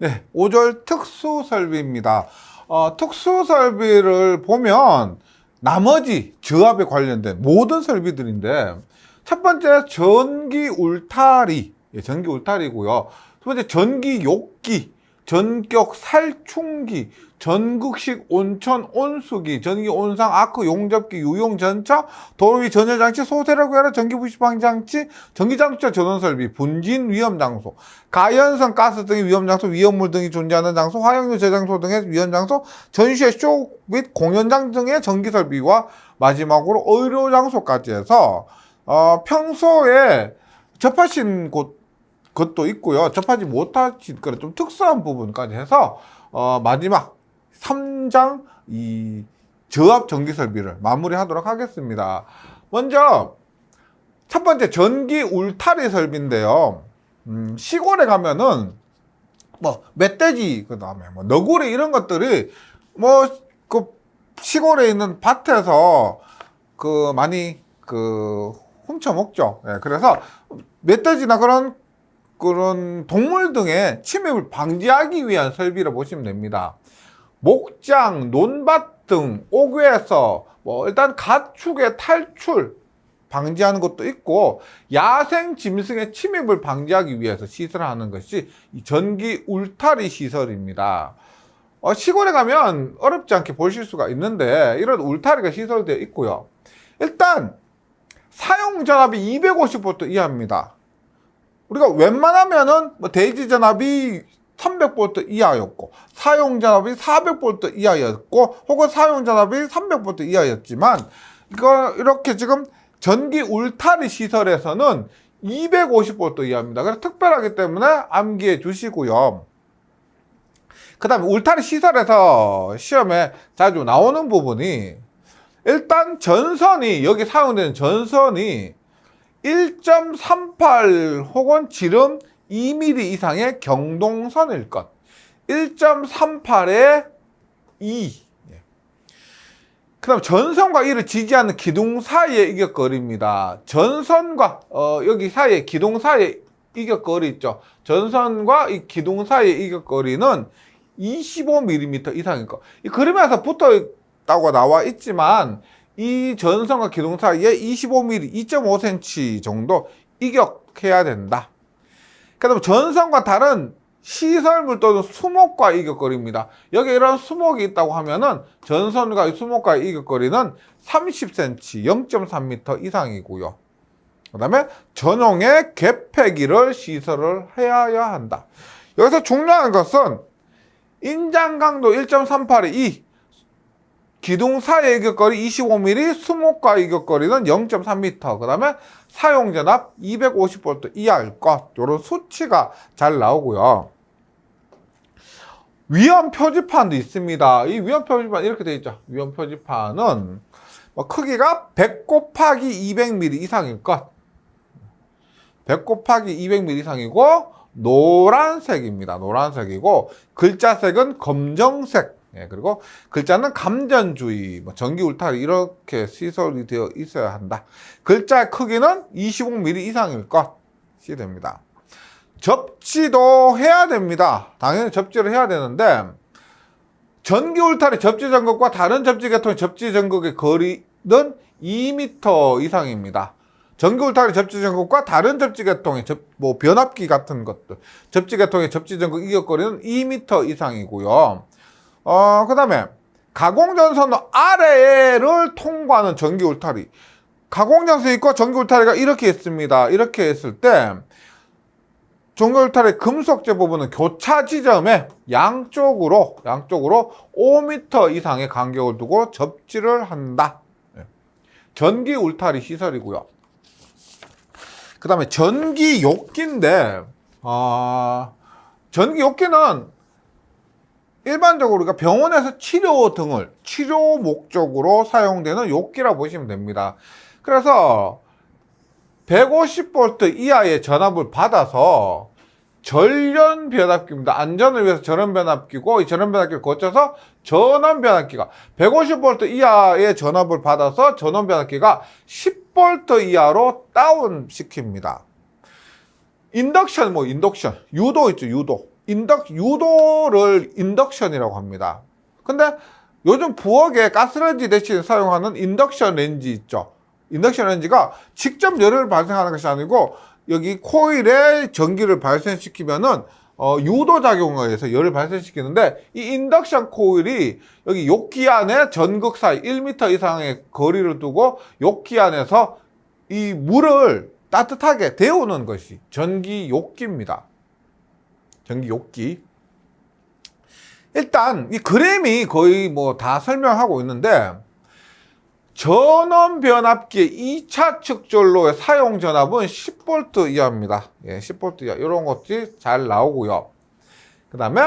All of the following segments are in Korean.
네, 5절 특수 설비입니다. 특수 설비를 보면 나머지 저압에 관련된 모든 설비들인데, 첫 번째 전기 울타리, 전기 울타리고요. 두 번째 전기 욕기, 전격 살충기, 전극식 온천 온수기, 전기 온상 아크 용접기, 유용 전차, 도로 위 전열 장치, 소세를 구하라 전기 부식 방지 장치, 전기 자동차 전원 설비, 분진 위험 장소, 가연성 가스 등의 위험 장소, 위험물 등이 존재하는 장소, 화약류 저장소 등의 위험 장소, 전시회 쇼 및 공연장 등의 전기 설비와 마지막으로 의료 장소까지 해서 평소에 접하신 것도 있고요. 접하지 못하신 그런 좀 특수한 부분까지 해서 마지막 3장 이 저압 전기 설비를 마무리하도록 하겠습니다. 먼저 첫 번째 전기 울타리 설비인데요. 시골에 가면은 뭐 멧돼지 그다음에 뭐 너구리 이런 것들이 뭐 그 시골에 있는 밭에서 그 많이 그 훔쳐 먹죠. 예, 그래서 멧돼지나 그런 동물 등의 침입을 방지하기 위한 설비를 보시면 됩니다. 목장, 논밭 등 옥외에서 뭐 일단 가축의 탈출 방지하는 것도 있고, 야생 짐승의 침입을 방지하기 위해서 시설하는 것이 이 전기 울타리 시설입니다. 시골에 가면 어렵지 않게 보실 수가 있는데 이런 울타리가 시설되어 있고요. 일단 사용 전압이 250V 이하입니다. 우리가 웬만하면은 뭐 대지 전압이 300V 이하였고, 사용 전압이 400V 이하였고, 혹은 사용 전압이 300V 이하였지만, 이렇게 지금 전기 울타리 시설에서는 250V 이하입니다. 그래서 특별하기 때문에 암기해 주시고요. 그 다음에 울타리 시설에서 시험에 자주 나오는 부분이, 일단 전선이, 여기 사용되는 전선이 1.38 혹은 지름 2mm 이상의 경동선일 것. 1.38에 2. 그 다음 전선과 이를 지지하는 기둥 사이의 이격거리입니다. 전선과 여기 사이에 기둥 사이에 이격거리 있죠. 전선과 이 기둥 사이의 이격거리는 25mm 이상일 것. 이 그림에서 붙어 있다고 나와 있지만 이 전선과 기둥 사이에 25mm, 2.5cm 정도 이격해야 된다. 그 다음에 전선과 다른 시설물 또는 수목과 이격거리입니다. 여기 이런 수목이 있다고 하면은 전선과 수목과의 이격거리는 30cm, 0.3m 이상이고요. 그 다음에 전용의 개폐기를 시설을 해야 한다. 여기서 중요한 것은 인장 강도 1.38의 2, 기둥 사이의 이격거리 25mm, 수목과 이격거리는 0.3m, 그 다음에 사용전압 250V 이하일 것. 이런 수치가 잘 나오고요. 위험 표지판도 있습니다. 이 위험 표지판 이렇게 되어 있죠. 위험 표지판은 크기가 100 곱하기 200mm 이상일 것. 100 곱하기 200mm 이상이고 노란색입니다. 노란색이고 글자색은 검정색. 그리고 글자는 감전주의, 전기 울타리 이렇게 시설이 되어 있어야 한다. 글자의 크기는 25mm 이상일 것이 됩니다. 접지도 해야 됩니다. 당연히 접지를 해야 되는데 전기 울타리 접지 전극과 다른 접지 계통의 접지 전극의 거리는 2m 이상입니다. 전기 울타리 접지 전극과 다른 접지 계통의 변압기 같은 것들, 접지 계통의 접지 전극 이격거리는 2m 이상이고요. 그 다음에 가공전선 아래를 통과하는 전기 울타리, 가공전선이 있고 전기 울타리가 이렇게 있습니다. 이렇게 했을 때 전기 울타리 금속재 부분은 교차 지점에 양쪽으로 5m 이상의 간격을 두고 접지를 한다. 전기 울타리 시설이고요. 그 다음에 전기 욕기인데 전기 욕기는 일반적으로 우리가 병원에서 치료 목적으로 사용되는 욕기라 보시면 됩니다. 그래서 150V 이하의 전압을 받아서 전련 변압기입니다. 안전을 위해서 전원 변압기고, 이 전원 변압기를 거쳐서 전원 변압기가 150V 이하의 전압을 받아서 전원 변압기가 10V 이하로 다운 시킵니다. 인덕션, 유도 있죠, 유도. 유도를 인덕션이라고 합니다. 근데 요즘 부엌에 가스레인지 대신 사용하는 인덕션 렌지 있죠. 인덕션 렌지가 직접 열을 발생하는 것이 아니고 여기 코일에 전기를 발생시키면은 유도작용에 의해서 열을 발생시키는데, 이 인덕션 코일이 여기 욕기 안에 전극 사이 1m 이상의 거리를 두고 욕기 안에서 이 물을 따뜻하게 데우는 것이 전기 욕기입니다. 전기 욕기. 일단 이 그램이 거의 뭐 다 설명하고 있는데, 전원 변압기의 2차 측전로의 사용 전압은 10V 이하입니다. 예, 10V 이하. 이런 것들이 잘 나오고요. 그 다음에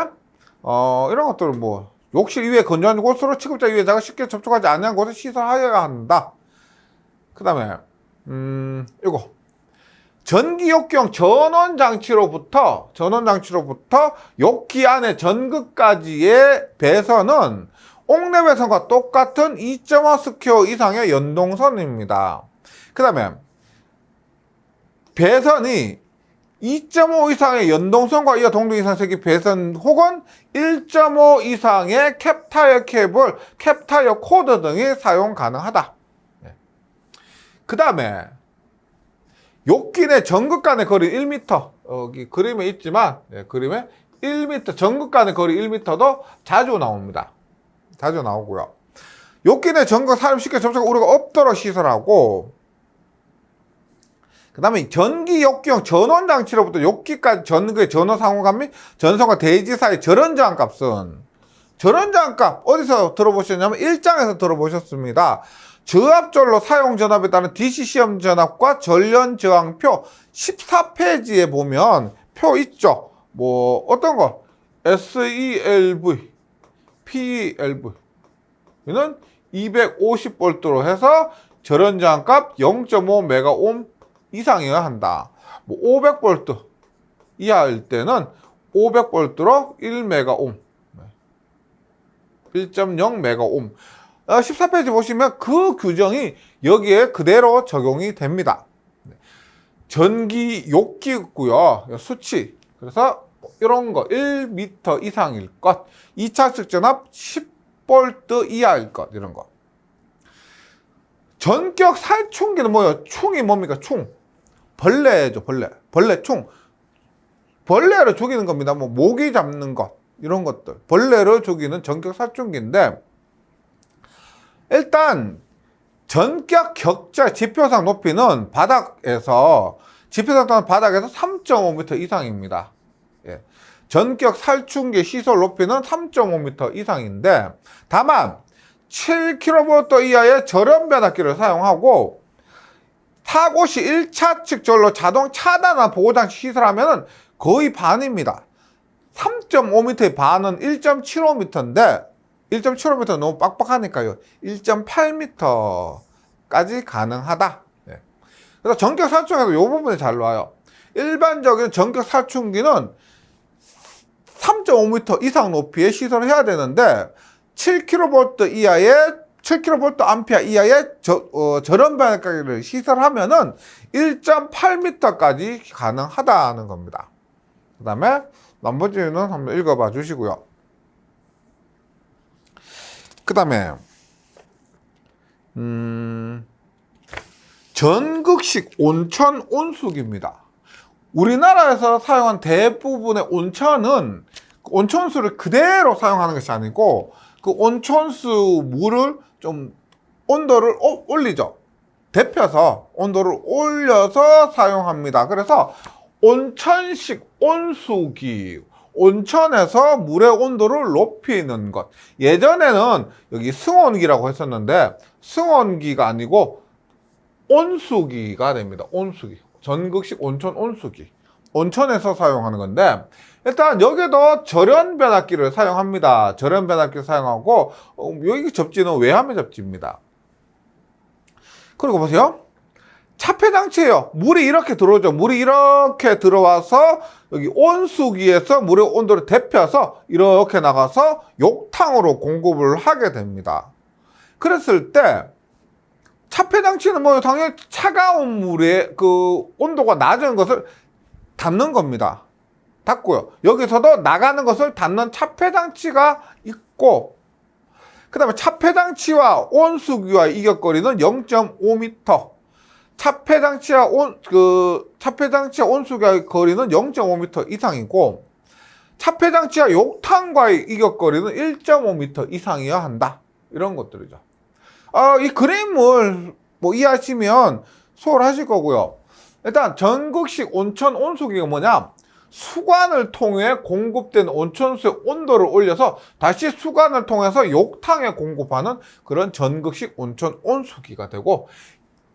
이런 것들은 뭐 욕실 이외 건조한 곳으로 취급자 유해자가 쉽게 접촉하지 않는 곳에 시설하여야 한다. 그 다음에 이거 전기욕기용 전원장치로부터 욕기 안의 전극까지의 배선은 옥내 배선과 똑같은 2.5 스퀘어 이상의 연동선입니다. 그 다음에 배선이 2.5 이상의 연동선과 이하 동등 이상 세기 배선 혹은 1.5 이상의 캡타이어 케이블, 캡타이어 코드 등이 사용 가능하다. 그 다음에 욕기 내 전극 간의 거리 1m, 여기 그림에 있지만, 그림에 1m, 전극 간의 거리 1m도 자주 나옵니다. 자주 나오고요. 욕기 내 전극 사람 쉽게 접촉 우려가 없도록 시설하고, 그 다음에 전기 욕기용 전원장치로부터 욕기까지 전극의 전원 상호감 및 전선과 대지 사이 절연저항 값은, 절연저항 값 어디서 들어보셨냐면 1장에서 들어보셨습니다. 저압전로 사용 전압에 따른 DC 시험 전압과 전련 저항표 14페이지에 보면 표 있죠. 뭐 어떤 거 SELV, PELV 이는 250V로 해서 절연 저항값 0.5메가옴 이상이어야 한다. 뭐 500V 이하일 때는 500V로 1메가옴, 1.0메가옴. 14페이지 보시면 그 규정이 여기에 그대로 적용이 됩니다. 전기 욕기고요. 수치. 그래서 이런 거 1m 이상일 것, 2차 측전압 10V 이하일 것, 이런 거. 전격 살충기는 뭐예요? 충이 뭡니까? 충. 벌레죠, 벌레. 벌레충. 벌레를 죽이는 겁니다. 뭐 모기 잡는 것, 이런 것들. 벌레를 죽이는 전격 살충기인데, 일단 전격 격자 지표상 높이는 바닥에서 3.5m 이상입니다. 예. 전격 살충기 시설 높이는 3.5m 이상인데, 다만 7kV 이하의 절연 변압기를 사용하고 사고 시 1차 측 전로 자동 차단화 보호장치 시설하면 거의 반입니다. 3.5m의 반은 1.75m인데 1.75m 너무 빡빡하니까요. 1.8m까지 가능하다. 네. 그래서 전격 살충에도 이 부분이 잘 나와요. 일반적인 전격 살충기는 3.5m 이상 높이의 시설을 해야 되는데 7kV 이하의 7kV 암페어 이하의 절연 변압기를 시설하면은 1.8m까지 가능하다는 겁니다. 그 다음에 나머지는 한번 읽어봐 주시고요. 그 다음에 전극식 온천 온수기입니다. 우리나라에서 사용한 대부분의 온천은 온천수를 그대로 사용하는 것이 아니고 그 온천수 물을 좀 온도를 올리죠. 데펴서 온도를 올려서 사용합니다. 그래서 온천식 온수기, 온천에서 물의 온도를 높이는 것. 예전에는 여기 승온기라고 했었는데 승온기가 아니고 온수기가 됩니다. 온수기. 전극식 온천 온수기. 온천에서 사용하는 건데, 일단 여기도 절연 변압기를 사용합니다. 절연 변압기를 사용하고 여기 접지는 외화면 접지입니다. 그리고 보세요. 차폐 장치예요. 물이 이렇게 들어오죠. 물이 이렇게 들어와서 여기 온수기에서 물의 온도를 데펴서 이렇게 나가서 욕탕으로 공급을 하게 됩니다. 그랬을 때 차폐 장치는 뭐 당연히 차가운 물의 그 온도가 낮은 것을 담는 겁니다. 닫고요. 여기서도 나가는 것을 닫는 차폐장치가 있고, 그 다음에 차폐장치와 온수기와의 이격거리는 0.5m. 차폐장치와 온수기와의 거리는 0.5m 이상이고, 차폐장치와 욕탕과의 이격거리는 1.5m 이상이어야 한다. 이런 것들이죠. 이 그림을 뭐 이해하시면 수월하실 거고요. 일단 전극식 온천 온수기가 뭐냐? 수관을 통해 공급된 온천수의 온도를 올려서 다시 수관을 통해서 욕탕에 공급하는 그런 전극식 온천 온수기가 되고,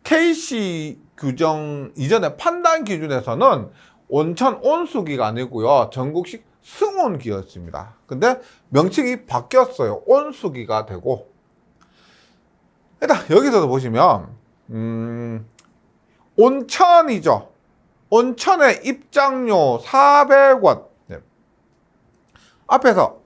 KC 규정 이전의 판단 기준에서는 온천 온수기가 아니고요, 전극식 승온기였습니다. 근데 명칭이 바뀌었어요. 온수기가 되고. 일단 여기서도 보시면 온천이죠. 온천의 입장료 400원. 네. 앞에서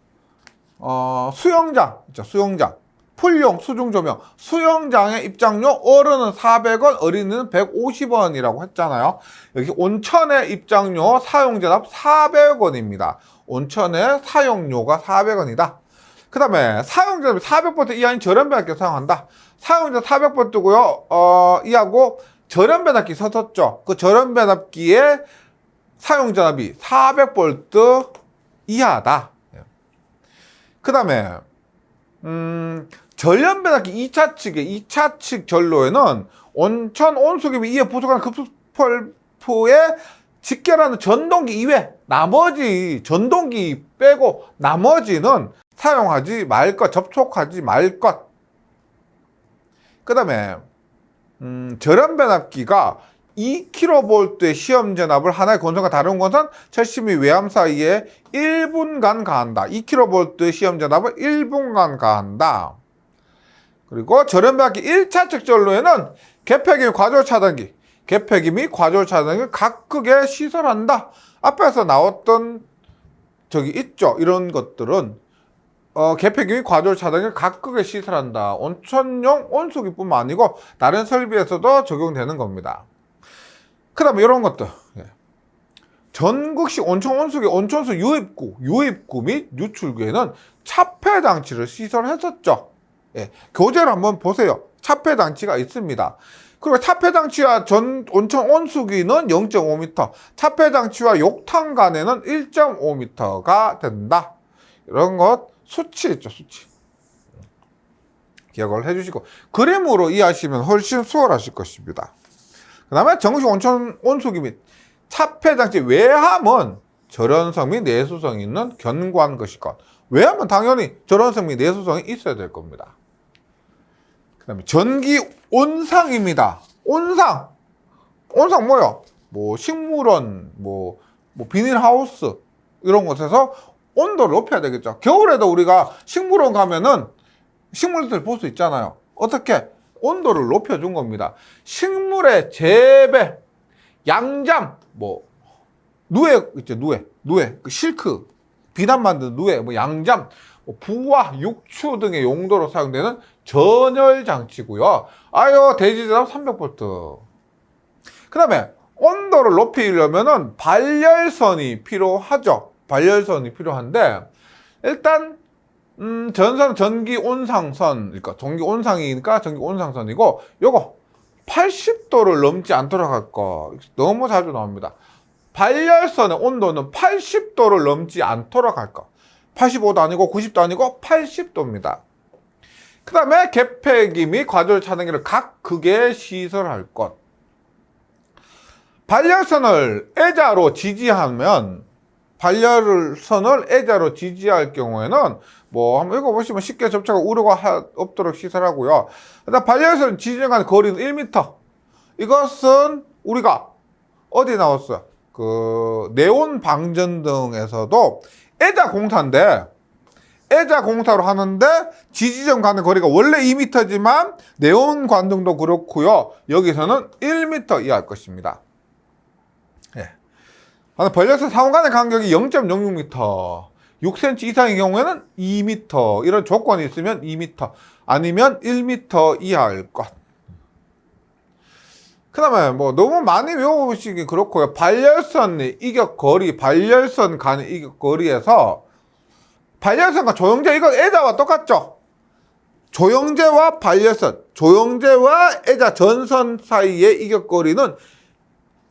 수영장 있죠. 수영장. 풀용, 수중조명. 수영장의 입장료 어른은 400원, 어린이는 150원이라고 했잖아요. 여기 온천의 입장료 사용전압 400원입니다. 온천의 사용료가 400원이다. 그 다음에 사용전압이 400V 이하인 절연변압기 사용한다. 사용전 400V고요. 이하고 절연변압기 썼었죠. 그 절연변압기의 사용전압이 400V 이하다. 그 다음에 절연변압기 2차 측 전로에는 온천 온수기 및 이에 부속하는 급수펄프의 직결하는 전동기 이외 나머지 전동기 빼고 나머지는 사용하지 말 것, 접촉하지 말 것. 그 다음에 절연변압기가 2kV의 시험 전압을 하나의 권선과 다른 권선, 철심 및 외암 사이에 1분간 가한다. 2kV의 시험 전압을 1분간 가한다. 그리고 절연변압기 1차 측 전로에는 개폐기 및 과졸 차단기, 개폐기 및 과졸 차단기를 각극에 시설한다. 앞에서 나왔던 저기 있죠. 이런 것들은 개폐기 및 과졸 차단기를 각극에 시설한다. 온천용 온수기뿐만 아니고 다른 설비에서도 적용되는 겁니다. 그 다음에 이런 것들. 전극식 온천 온수기 온천수 유입구 및 유출구에는 차폐장치를 시설했었죠. 교재를 한번 보세요. 차폐장치가 있습니다. 그리고 차폐장치와 온천 온수기는 0.5m, 차폐장치와 욕탕 간에는 1.5m가 된다. 이런 것 수치 있죠, 수치. 기억을 해주시고 그림으로 이해하시면 훨씬 수월하실 것입니다. 그 다음에 전극식 온천 온수기 및 차폐장치 외함은 절연성 및 내수성이 있는 견고한 것이건, 외함은 당연히 절연성 및 내수성이 있어야 될 겁니다. 그 다음에 전기 온상입니다. 온상 뭐요? 뭐 식물원, 뭐 비닐하우스 이런 곳에서 온도를 높여야 되겠죠. 겨울에도 우리가 식물원 가면은 식물들 볼 수 있잖아요. 어떻게? 온도를 높여준 겁니다. 식물의 재배, 양잠, 누에 있죠, 누에, 그 실크, 비단 만드는 누에, 양잠, 부화, 육추 등의 용도로 사용되는 전열 장치고요. 대지전압 300V. 그 다음에 온도를 높이려면은 발열선이 필요하죠. 발열선이 필요한데, 일단 전선은 전기 온상선, 그러니까 전기 온상이니까 전기 온상선이고, 요거 80도를 넘지 않도록 할 거 너무 자주 나옵니다. 발열선의 온도는 80도를 넘지 않도록 할 거. 85도 아니고 90도 아니고 80도입니다. 그 다음에 개폐기 및 과졸 차단기를 각 극에 시설할 것. 발열선을 애자로 지지하면, 발열선을 애자로 지지할 경우에는 한번 읽어보시면 쉽게 접촉과 우려가 없도록 시설하고요. 일단 발열선 지지점 간의 거리는 1m. 이것은 우리가 어디 나왔어요? 그 네온 방전 등에서도 애자 공사인데, 애자 공사로 하는데 지지점 간의 거리가 원래 2m지만 네온 관등도 그렇고요. 여기서는 1m 이하일 것입니다. 발열선 상호 간의 간격이 0.06m, 6cm 이상의 경우에는 2m, 이런 조건이 있으면 2m, 아니면 1m 이하일 것. 다음에 뭐 너무 많이 외워보시기 그렇고요. 발열선 이격거리, 발열선 간 이격거리에서 발열선과 조영제, 이거 애자와 똑같죠? 조영제와 발열선, 조영제와 애자 전선 사이의 이격거리는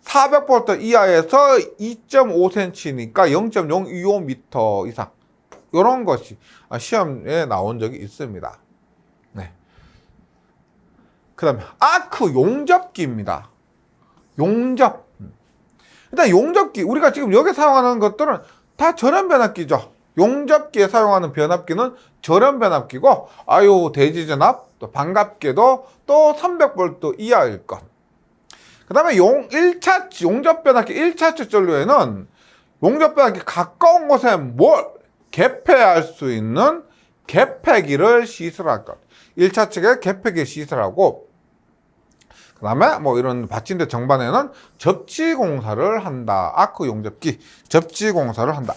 400V 이하에서 2.5cm니까 0.025m 이상. 이런 것이 시험에 나온 적이 있습니다. 네. 그 다음에 아크 용접기입니다. 용접. 일단 용접기, 우리가 지금 여기 사용하는 것들은 다 절연 변압기죠. 용접기에 사용하는 변압기는 절연 변압기고, 대지전압, 또 반갑게도 또 300V 이하일 것. 그 다음에 1차치, 용접 변압기 1차치 전류에는 용접 변압기 가까운 곳에 개폐할 수 있는 개폐기를 시설할 것. 1차 측에 개폐기 시설하고, 그 다음에 뭐 이런 받침대 정반에는 접지공사를 한다. 아크 용접기, 접지공사를 한다.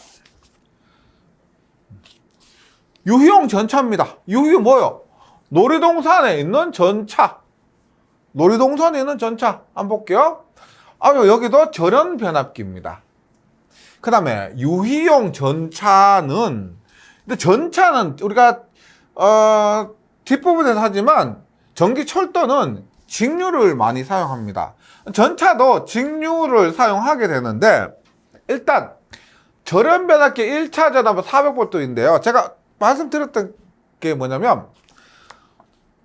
유희용 전차입니다. 유희 뭐요? 놀이동산에 있는 전차. 놀이동산에 있는 전차. 한번 볼게요. 여기도 절연 변압기입니다. 그 다음에 유희용 전차는, 근데 전차는 우리가 뒷부분에서 하지만 전기철도는 직류를 많이 사용합니다. 전차도 직류를 사용하게 되는데, 일단 절연 변압기 1차 전압은 400V인데요 제가 말씀드렸던 게 뭐냐면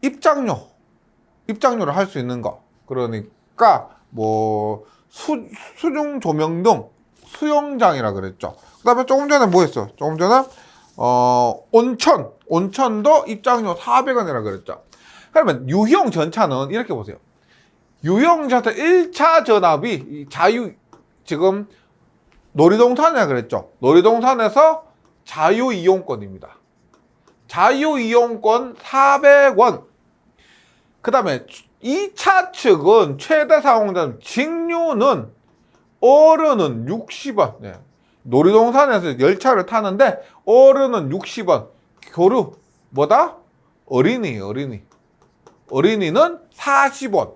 입장료를 할 수 있는 거, 그러니까 뭐 수중 조명 등 수영장이라 그랬죠. 그 다음에 조금 전에 뭐 했어? 조금 전에 온천도 입장료 400원이라 그랬죠. 그러면 유형 전차는 이렇게 보세요. 유형 전차 1차 전압이 지금 놀이동산이라 그랬죠. 놀이동산에서 자유이용권입니다. 자유이용권 400원. 그 다음에 2차 측은 최대 사용자 직류는 어른은 60원. 네. 놀이동산에서 열차를 타는데 어른은 60원. 교류 뭐다? 어린이는 40원.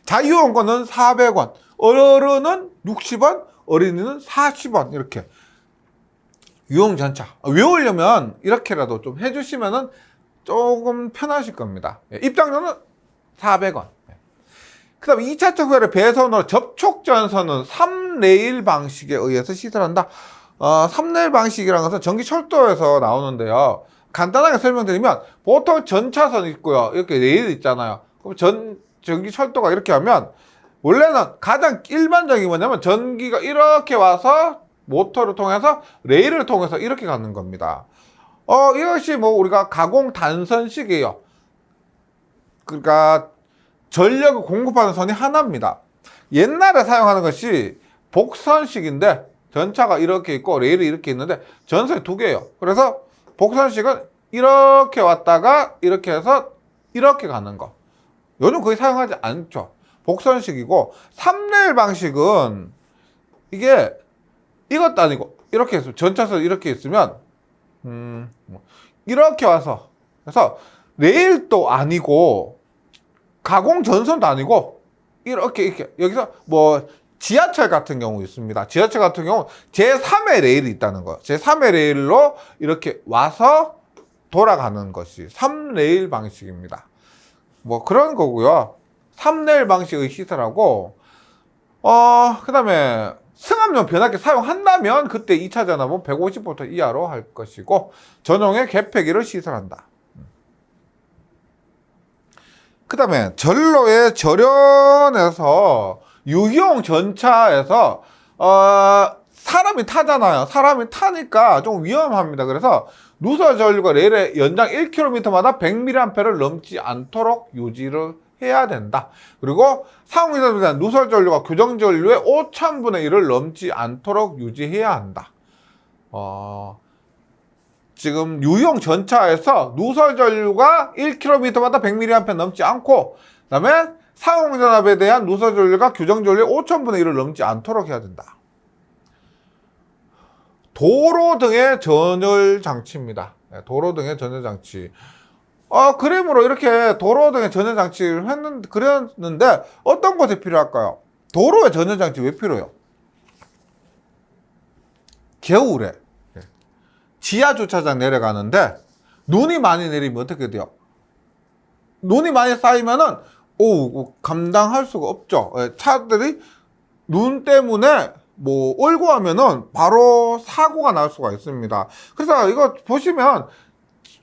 자유용권은 400원. 어른은 60원, 어린이는 40원. 이렇게. 유흥전차. 외우려면 이렇게라도 좀 해주시면은 조금 편하실 겁니다. 입장료는 400원. 그 다음에 2차 특허를 배선으로 접촉전선은 3레일 방식에 의해서 시설한다. 3레일 방식이라는 것은 전기철도에서 나오는데요. 간단하게 설명드리면 보통 전차선 있고요. 이렇게 레일 있잖아요. 그럼 전기철도가 이렇게 하면 원래는 가장 일반적인 게 뭐냐면 전기가 이렇게 와서 모터를 통해서 레일을 통해서 이렇게 가는 겁니다. 이것이 뭐 우리가 가공 단선식이에요. 그러니까 전력을 공급하는 선이 하나입니다. 옛날에 사용하는 것이 복선식인데 전차가 이렇게 있고 레일이 이렇게 있는데 전선이 두 개예요. 그래서 복선식은 이렇게 왔다가 이렇게 해서 이렇게 가는 거. 요즘 거의 사용하지 않죠. 복선식이고 3레일 방식은 이게 이것도 아니고 이렇게 있으면 전차선 이렇게 있으면 이렇게 와서 그래서 레일도 아니고 가공 전선도 아니고 이렇게 여기서 뭐 지하철 같은 경우 있습니다. 지하철 같은 경우 제3의 레일이 있다는 거예요. 제3의 레일로 이렇게 와서 돌아가는 것이 3레일 방식입니다. 뭐 그런 거고요. 3레일 방식의 시설하고 그 다음에 승합용 변압기 사용한다면 그때 2차 전압은 150V 이하로 할 것이고 전용의 개폐기를 시설한다. 그 다음에 전로의 절연에서 유형 전차에서 사람이 타잖아요. 사람이 타니까 좀 위험합니다. 그래서 누설 전류가 레일의 연장 1km마다 100mA를 넘지 않도록 유지를 해야 된다. 그리고 상호이동에 대한 누설 전류가 규정 전류의 5000분의 1을 넘지 않도록 유지해야 한다. 지금 유형 전차에서 누설 전류가 1km마다 100mA 넘지 않고, 그 다음에 상호전압에 대한 누설 전류가 규정 전류의 5000분의 1을 넘지 않도록 해야 된다. 도로 등의 전열 장치입니다. 도로 등의 전열 장치. 그림으로 이렇게 도로 등의 전자장치를 그렸는데 어떤 곳에 필요할까요? 도로에 전자장치 왜 필요해요? 겨울에 지하 주차장 내려가는데 눈이 많이 내리면 어떻게 돼요? 눈이 많이 쌓이면은 감당할 수가 없죠. 차들이 눈 때문에 뭐 얼고 하면은 바로 사고가 날 수가 있습니다. 그래서 이거 보시면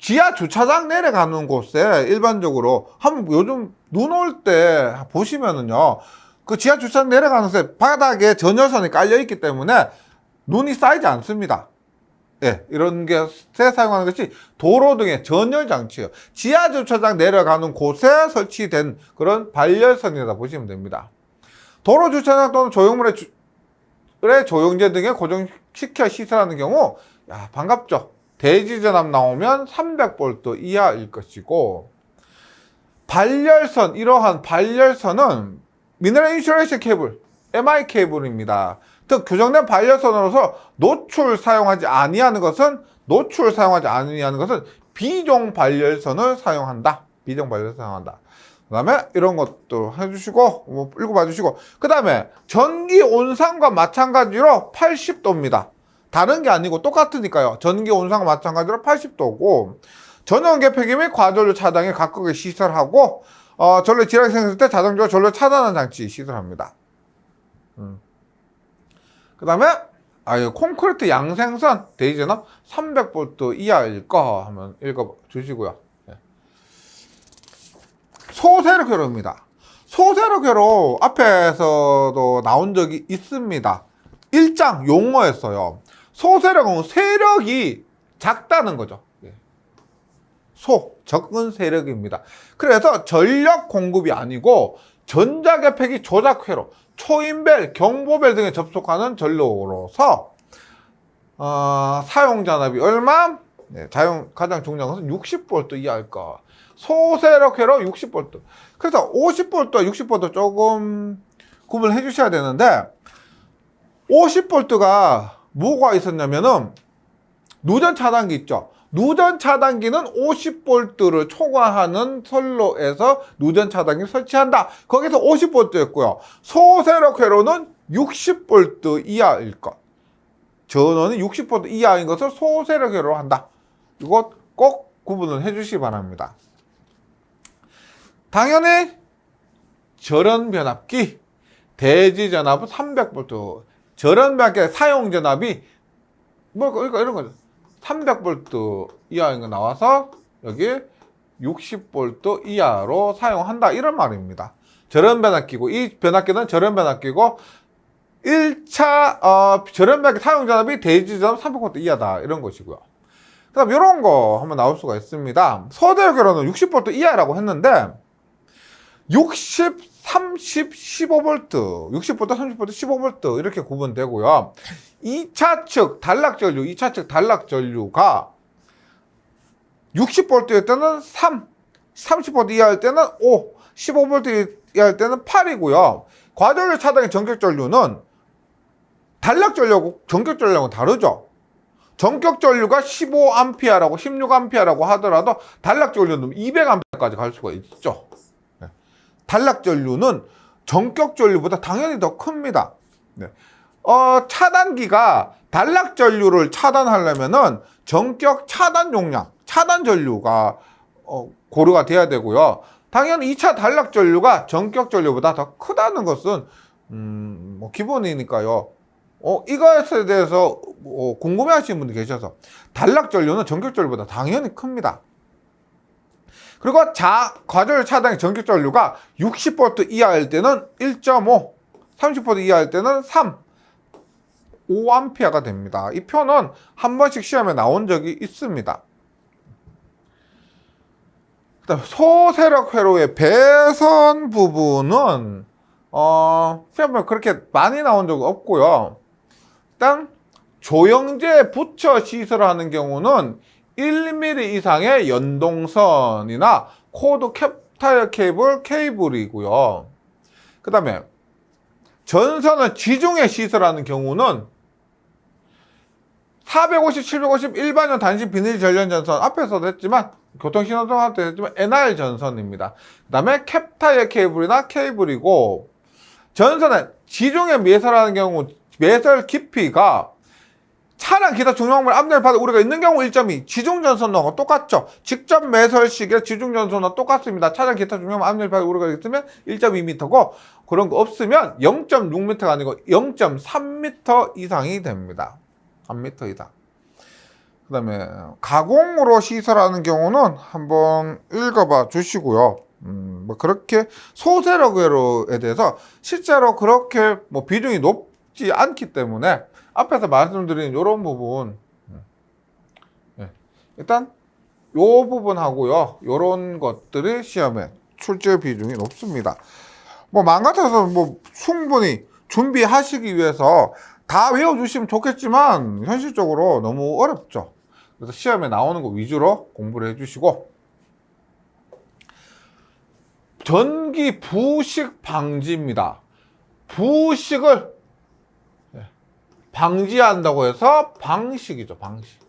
지하 주차장 내려가는 곳에 일반적으로 한번 요즘 눈 올 때 보시면은요, 그 지하 주차장 내려가는 곳에 바닥에 전열선이 깔려 있기 때문에 눈이 쌓이지 않습니다. 이런 게 사용하는 것이 도로 등의 전열 장치예요. 지하 주차장 내려가는 곳에 설치된 그런 발열선이다 보시면 됩니다. 도로 주차장 또는 조형물의 조영제 등에 고정시켜 시설하는 경우, 반갑죠. 대지전압 나오면 300V 이하일 것이고, 발열선, 이러한 발열선은 미네랄 인슐레이션 케이블, MI 케이블입니다. 즉 교정된 발열선으로서 노출 사용하지 아니하는 것은 비종 발열선을 사용한다. 비종 발열선 사용한다. 그 다음에 이런 것도 해주시고 읽어봐 주시고, 그 다음에 전기 온상과 마찬가지로 80도입니다. 다른 게 아니고 똑같으니까요. 전기 온상과 마찬가지로 80도고, 전원 개폐기 및 과전류 차단에 각각의 시설하고, 전류 질환이 생겼을 때 자동적으로 전류 차단하는 장치 시설합니다. 그 다음에 콘크리트 양생선 대지전압 300V 이하일 거 하면 읽어 주시고요. 소세력 회로입니다. 소세력 회로 앞에서도 나온 적이 있습니다. 1장 용어였어요. 소세력은 세력이 작다는 거죠. 적은 세력입니다. 그래서 전력 공급이 아니고 전자개폐기 조작 회로, 초인벨, 경보벨 등에 접속하는 전로로서 사용 잔압이 얼마? 가장 중요한 것은 60V 이하일 거. 소세력 회로 60V. 그래서 50V와 60V 조금 구분해 주셔야 되는데, 50V가 뭐가 있었냐면은 누전 차단기 있죠. 누전 차단기는 50V를 초과하는 선로에서 누전 차단기를 설치한다. 거기서 50V였고요. 소세력 회로는 60V 이하일 것. 전원이 60V 이하인 것을 소세력 회로로 한다. 이거 꼭 구분을 해주시기 바랍니다. 당연히 절연 변압기, 대지 전압은 300V. 절연 변압기 사용 전압이 그러니까 이런 거죠. 300V 이하인 거 나와서 여기 60V 이하로 사용한다, 이런 말입니다. 절연 변압기고, 이 변압기는 절연 변압기고 1차 절연 변압기 사용 전압이 대지 전압 300V 이하다, 이런 것이고요. 그 다음 이런 거 한번 나올 수가 있습니다. 소대역으로는 60V 이하라고 했는데 60, 30, 15V, 60V, 30V, 15V 이렇게 구분되고요. 2차 측 단락전류, 2차 측 단락전류가 60V일 때는 3, 30V 이하일 때는 5, 15V 이하일 때는 8이고요. 과전류 차단의 전격전류는 단락전류하고 전격전류하고 다르죠. 전격전류가 15A라고 16A라고 하더라도 단락전류는 200A까지 갈 수가 있죠. 단락전류는 전격전류보다 당연히 더 큽니다. 차단기가 단락전류를 차단하려면은 전격 차단 용량, 차단 전류가 고려가 돼야 되고요. 당연히 2차 단락전류가 전격 전류보다 더 크다는 것은 뭐 기본이니까요. 이것에 대해서 궁금해하시는 분들 계셔서, 단락전류는 전격전류보다 당연히 큽니다. 그리고 과전류 차단의 전격전류가 60V 이하일 때는 1.5, 30V 이하일 때는 3, 5A가 됩니다. 이 표는 한 번씩 시험에 나온 적이 있습니다. 그다음 소세력 회로의 배선 부분은 시험에 그렇게 많이 나온 적은 없고요. 일단 조영제 부처 시설하는 경우는 1mm 이상의 연동선이나 코드 캡타이어 케이블이고요. 그 다음에 전선을 지중해 시설하는 경우는 450, 750 일반형 단신 비닐 전련 전선, 앞에서도 했지만 교통신호등 할 때 했지만 NR 전선입니다. 그 다음에 캡타이어 케이블이나 케이블이고, 전선의 지중해 매설하는 경우 매설 깊이가 차량 기타 중량물 압력을 받아 우리가 있는 경우 1.2, 지중전선하고 똑같죠. 직접 매설 시기에 지중전선과 똑같습니다. 차량 기타 중량물 압력을 받아 우리가 있으면 1.2m고, 그런 거 없으면 0.6m가 아니고 0.3m 이상이 됩니다. 3m 이상. 그 다음에 가공으로 시설하는 경우는 한번 읽어봐 주시고요. 뭐 그렇게 소세력에 대해서 실제로 그렇게 뭐 비중이 높지 않기 때문에 앞에서 말씀드린 이런 부분, 일단 요 부분 하고요, 요런 것들이 시험에 출제 비중이 높습니다. 뭐 마음 같아서 뭐 충분히 준비하시기 위해서 다 외워주시면 좋겠지만 현실적으로 너무 어렵죠. 그래서 시험에 나오는 거 위주로 공부를 해주시고, 전기 부식 방지입니다. 부식을 방지한다고 해서 방식이죠, 방식.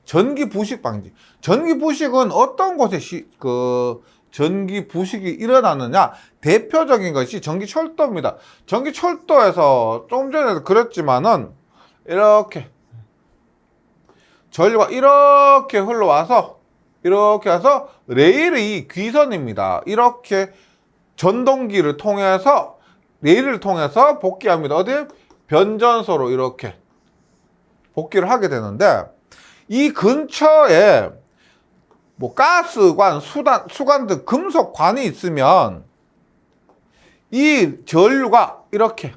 전기 부식 방지. 전기 부식은 어떤 곳에 전기 부식이 일어나느냐? 대표적인 것이 전기 철도입니다. 전기 철도에서 조금 전에도 그랬지만은 이렇게 전류가 이렇게 흘러와서 이렇게 해서 레일이 귀선입니다. 이렇게 전동기를 통해서 레일을 통해서 복귀합니다. 어디? 변전소로 이렇게 복귀를 하게 되는데, 이 근처에 뭐 가스관, 수관 등 금속관이 있으면 이 전류가 이렇게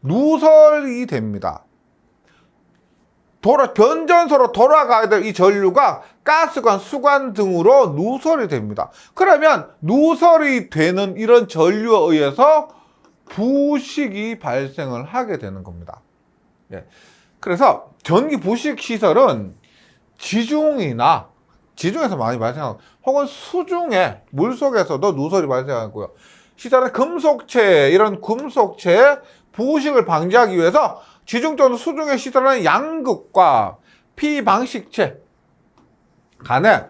누설이 됩니다. 변전소로 돌아가야 될 이 전류가 가스관, 수관 등으로 누설이 됩니다. 그러면 누설이 되는 이런 전류에 의해서 부식이 발생을 하게 되는 겁니다. 그래서 전기 부식 시설은 지중에서 많이 발생하고, 혹은 수중에 물속에서도 누설이 발생하고요. 시설은 금속체, 이런 금속체의 부식을 방지하기 위해서 지중 또는 수중의 시설은 양극과 피방식체 간에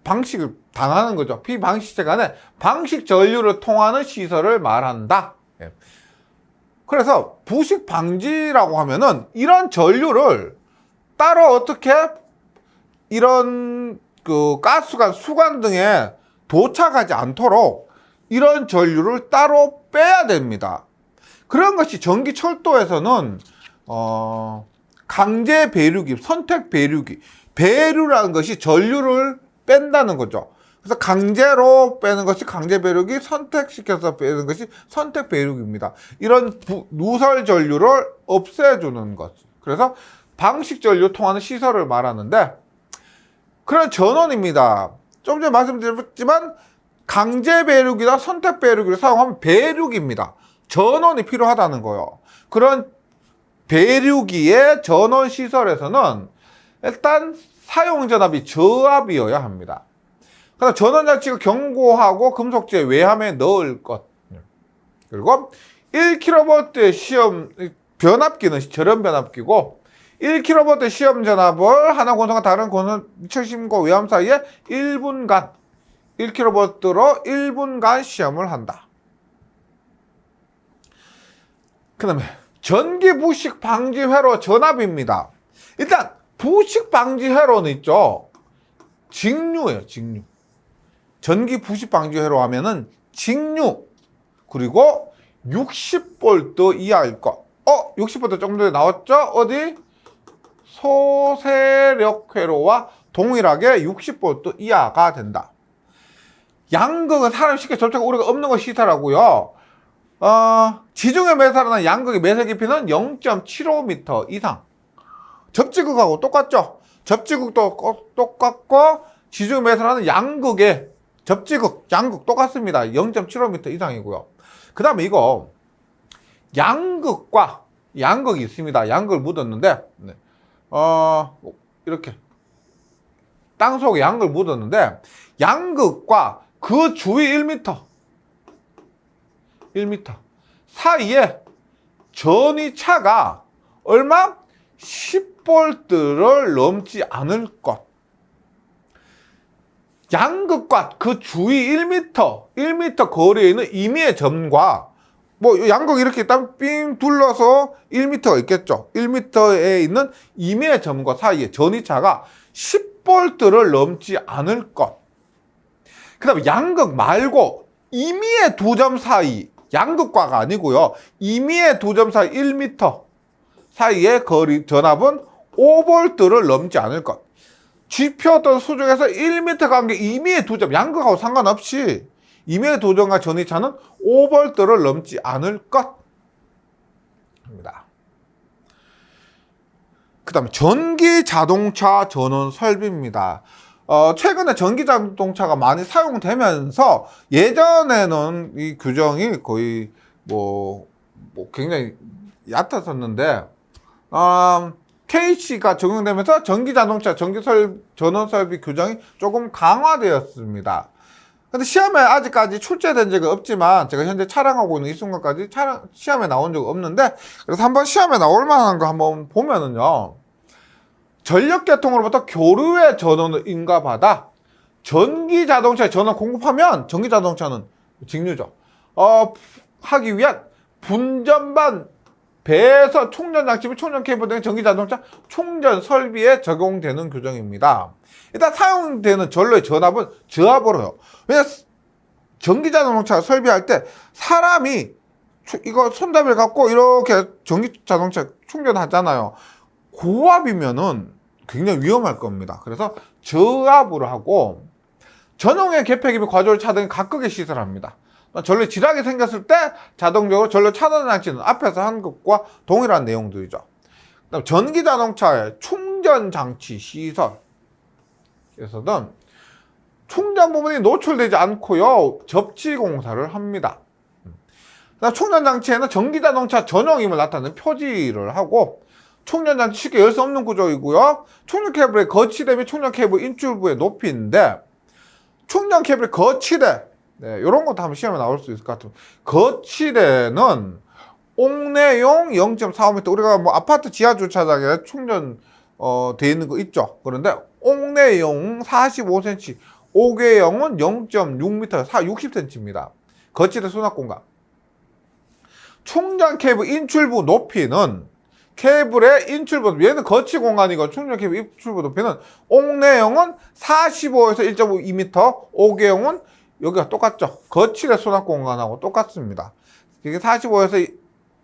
방식을 당하는 거죠. 피방식체 간에 방식 전류를 통하는 시설을 말한다. 그래서 부식 방지라고 하면은 이런 전류를 따로 어떻게 이런 가스관, 수관 등에 도착하지 않도록 이런 전류를 따로 빼야 됩니다. 그런 것이 전기 철도에서는 강제 배류기, 선택 배류기, 배류라는 것이 전류를 뺀다는 거죠. 그래서 강제로 빼는 것이 강제 배류기, 선택시켜서 빼는 것이 선택 배류기입니다. 이런 누설 전류를 없애주는 것. 그래서 방식 전류 통하는 시설을 말하는데, 그런 전원입니다. 좀 전에 말씀드렸지만 강제 배류기나 선택 배류기를 사용하면 배류기입니다. 전원이 필요하다는 거예요. 그런 배류기의 전원 시설에서는 일단 사용 전압이 저압이어야 합니다. 그래서 전원 장치가 견고하고 금속재 외함에 넣을 것. 그리고 1kV의 시험 변압기는 저렴 변압기고, 1kV의 시험 전압을 하나 권선과 다른 권선 미처심과 외함 사이에 1분간 1kV로 1분간 시험을 한다. 그 다음에 전기 부식 방지 회로 전압입니다. 일단 부식 방지 회로는 있죠. 직류예요, 직류. 전기 부식 방지 회로 하면은 직류, 그리고 60V 이하일 것. 60V 조금 전에 나왔죠? 어디? 소세력 회로와 동일하게 60V 이하가 된다. 양극은 사람 쉽게 접촉 우리가 없는 거 시설하고요. 지중해 매설하는 양극의 매설 깊이는 0.75m 이상. 접지극하고 똑같죠? 접지극도 똑같고, 지중해 매설하는 양극의 접지극, 양극 똑같습니다. 0.75m 이상이고요. 그 다음에 이거 양극이 있습니다. 양극을 묻었는데, 이렇게 땅 속에 양극을 묻었는데, 양극과 그 주위 1m 사이에 전위차가 얼마? 10V를 넘지 않을 것. 양극과 그 주위 1m 거리에 있는 임의의 점과 뭐 양극 이렇게 딱 삥 둘러서 1m가 있겠죠. 1m에 있는 임의의 점과 사이에 전위차가 10V를 넘지 않을 것. 그 다음에 양극 말고 임의의 두 점 사이, 양극과가 아니고요. 임의의 두 점 사이 1m 사이의 거리 전압은 5V를 넘지 않을 것. G표 또는 수직에서 1m 간격 임의의 두 점, 양극하고 상관없이 임의의 두 점과 전위차는 5V를 넘지 않을 것입니다. 그 다음에 전기 자동차 전원 설비입니다. 최근에 전기 자동차가 많이 사용되면서 예전에는 이 규정이 거의 뭐 굉장히 얕았었는데 KC가 적용되면서 전기 자동차 전원 설비 규정이 조금 강화되었습니다. 근데 시험에 아직까지 출제된 적은 없지만 제가 현재 촬영하고 있는 이 순간까지 시험에 나온 적은 없는데, 그래서 한번 시험에 나올 만한 거 한번 보면은요, 전력계통으로부터 교류의 전원을 인가받아 전기 자동차에 전원 공급하면 전기 자동차는 직류죠. 하기 위한 분전반 배에서 충전 장치 및 충전 케이블 등 전기 자동차 충전 설비에 적용되는 규정입니다. 일단 사용되는 전로의 전압은 저압으로 해요. 왜냐면 전기 자동차 설비할 때 사람이 이거 손잡이를 갖고 이렇게 전기 자동차 충전하잖아요. 고압이면은 굉장히 위험할 겁니다. 그래서 저압으로 하고 전용의 계폐기 및 과조를 차등이 각극에 시설합니다. 전로에 지락이 생겼을 때 자동적으로 전로 차단 장치는 앞에서 한 것과 동일한 내용들이죠. 그다음 전기 자동차의 충전 장치 시설에서는 충전 부분이 노출되지 않고요, 접지 공사를 합니다. 그다음 충전 장치에는 전기 자동차 전용임을 나타내는 표지를 하고, 충전 장치 쉽게 열 수 없는 구조이고요. 충전 케이블의 거치대 및 충전 케이블 인출부의 높이인데, 충전 케이블의 거치대, 이런 것도 한번 시험에 나올 수 있을 것 같아요. 거치대는 옥내용 0.45m, 우리가 뭐 아파트 지하 주차장에 충전 돼 있는 거 있죠. 그런데 옥내용 45cm, 옥외용은 0.6m, 60cm입니다. 거치대 수납 공간. 충전 케이블 인출부 높이는 케이블의 인출부, 얘는 거치 공간이고 충전 케이블 인출부 높이는 옥내용은 45에서 1.2m, 옥외용은 여기가 똑같죠. 거치대 수납 공간하고 똑같습니다. 이게 45에서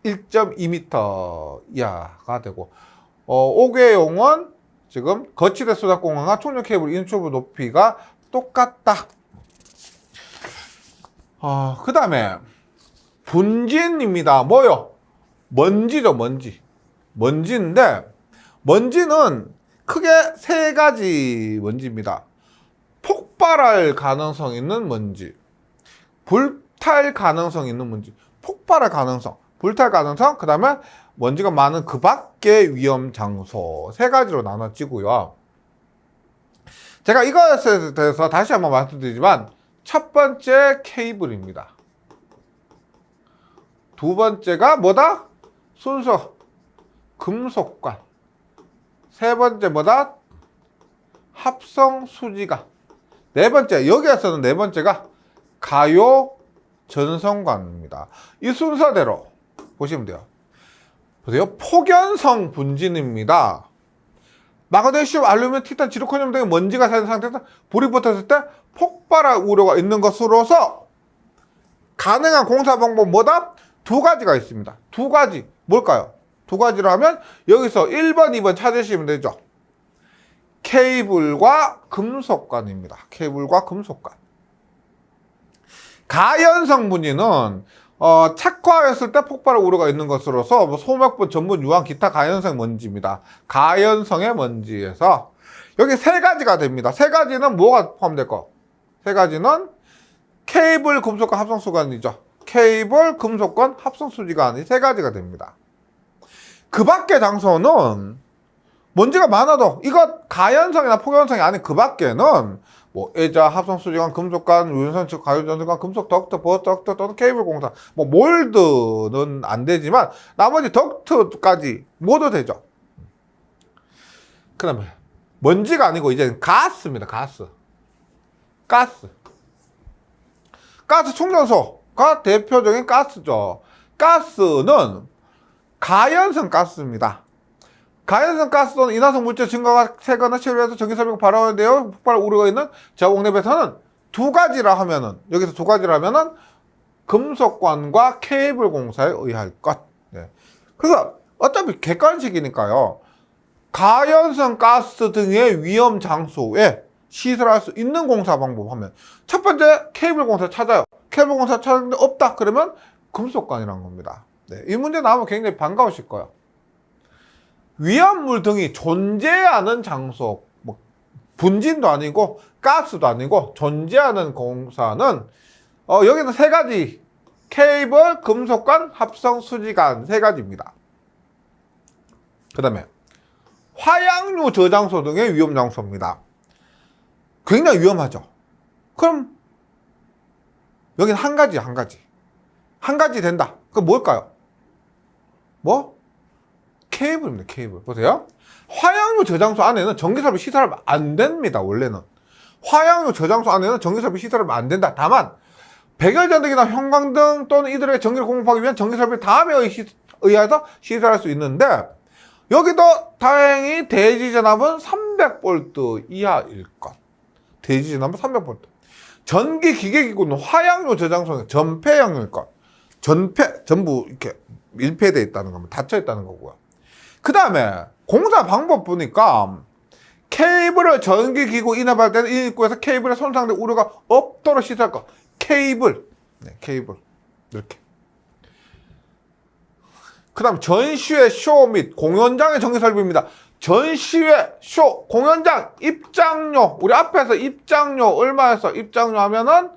1.2m 이하가 되고, 옥외용은 지금 거치대 수납 공간과 충전 케이블 인출부 높이가 똑같다. 그 다음에 분진입니다. 뭐요? 먼지죠, 먼지. 먼지인데, 먼지는 크게 세 가지 먼지입니다. 폭발할 가능성 있는 먼지, 불탈 가능성 있는 먼지, 폭발할 가능성, 불탈 가능성, 그 다음에 먼지가 많은 그 밖의 위험 장소, 세 가지로 나눠지고요. 제가 이것에 대해서 다시 한번 말씀드리지만, 첫 번째 케이블입니다. 두 번째가 뭐다? 순서 금속관. 세 번째 뭐다? 합성 수지관. 네 번째, 여기에서는 네 번째가 가요 전선관입니다. 이 순서대로 보시면 돼요. 보세요. 폭연성 분진입니다. 마그네슘, 알루미늄, 티탄, 지르코늄 등의 먼지가 쌓인 상태에서 불이 붙었을 때 폭발할 우려가 있는 것으로서 가능한 공사 방법 뭐다? 두 가지가 있습니다. 두 가지. 뭘까요? 두 가지로 하면 여기서 1번, 2번 찾으시면 되죠. 케이블과 금속관입니다. 케이블과 금속관. 가연성 분진은 착화했을 때 폭발 우려가 있는 것으로서 뭐 소맥분, 전분, 유황, 기타 가연성 먼지입니다. 가연성의 먼지에서 여기 세 가지가 됩니다. 세 가지는 뭐가 포함될까? 세 가지는 케이블, 금속관, 합성수관이죠. 케이블, 금속관, 합성수지관이 세 가지가 됩니다. 그 밖의 장소는 먼지가 많아도 이거 가연성이나 폭연성이 아닌 그 밖에는 뭐 애자, 합성수지관, 금속관, 유연선, 즉 가요전선관, 금속 덕트, 버스 덕트 또는 케이블 공사, 뭐 몰드는 안 되지만 나머지 덕트까지 모두 되죠. 그 다음에 먼지가 아니고 이제 가스입니다. 가스 충전소가 대표적인 가스죠. 가스는 가연성 가스입니다. 가연성 가스는 인화성 물질 증가가 세거나 체류해서 전기삽입이 발화되어 폭발을 우려가 있는 저공랩에서는 두 가지라 하면은, 여기서 두 가지라 하면은 금속관과 케이블 공사에 의할 것. 네. 그래서 어차피 객관식이니까요. 가연성 가스 등의 위험 장소에 시설할 수 있는 공사 방법 하면 첫 번째 케이블 공사 찾아요. 케이블 공사 찾았는데 없다 그러면 금속관이란 겁니다. 네. 이 문제 나오면 굉장히 반가우실 거예요. 위험물 등이 존재하는 장소, 뭐 분진도 아니고 가스도 아니고 존재하는 공사는 여기는 세 가지, 케이블, 금속관, 합성 수지관 세 가지입니다. 그 다음에 화약류 저장소 등의 위험 장소입니다. 굉장히 위험하죠. 그럼 여기는 한 가지 된다. 그럼 뭘까요? 뭐? 케이블입니다. 케이블. 보세요. 화약류 저장소 안에는 전기삽입 시설하면 안 됩니다. 원래는. 화약류 저장소 안에는 전기삽입 시설하면 안 된다. 다만 백열전등이나 형광등 또는 이들에게 전기를 공급하기 위한 전기삽입 다음에 의해서 시설할 수 있는데, 여기도 다행히 대지전압은 300V 이하일 것. 대지전압은 300V. 전기기계기구는 화약류 저장소는 전폐형일 것. 전부 이렇게 밀폐되어 있다는 겁니다. 닫혀 있다는 거고요. 그 다음에 공사 방법 보니까 케이블을 전기기구 인합할 때는 이 입구에서 케이블에 손상될 우려가 없도록 시설할 것. 케이블. 네, 케이블. 이렇게. 그 다음 전시회 쇼 및 공연장의 전기설비입니다. 전시회 쇼 공연장 입장료, 우리 앞에서 입장료 얼마였어? 입장료 하면은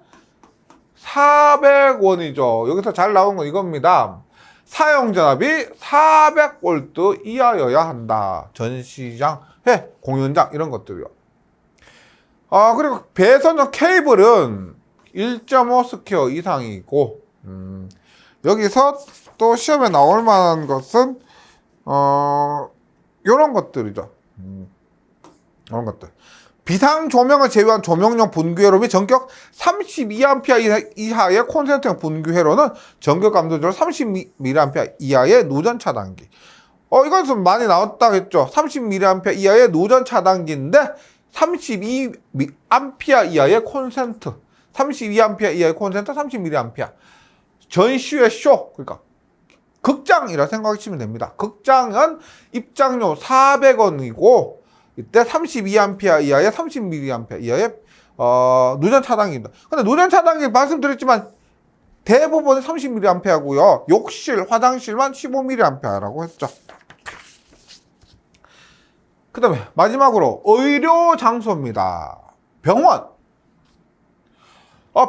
400원이죠. 여기서 잘 나온 건 이겁니다. 사용전압이 400V 이하여야 한다. 전시장, 회, 공연장 이런 것들이요. 그리고 배선형 케이블은 1.5 스퀘어 이상이고, 여기서 또 시험에 나올 만한 것은 요런 것들이죠. 이런 것들. 비상 조명을 제외한 조명용 분규회로 및 전격 32A 이하의 콘센트형 분규회로는 전격 감도적으로 30mA 이하의 누전 차단기. 이것은 많이 나왔다 했죠. 30mA 이하의 누전 차단기인데 32A 이하의 콘센트. 32A 이하의 콘센트 30mA. 전시회 쇼, 그러니까 극장이라 생각하시면 됩니다. 극장은 입장료 400원이고 이때 32A 이하의 30mA 이하의 누전 차단기입니다. 근데 누전 차단기 말씀드렸지만 대부분 30mA고요. 욕실, 화장실만 15mA라고 했죠. 그 다음에 마지막으로 의료 장소입니다. 병원.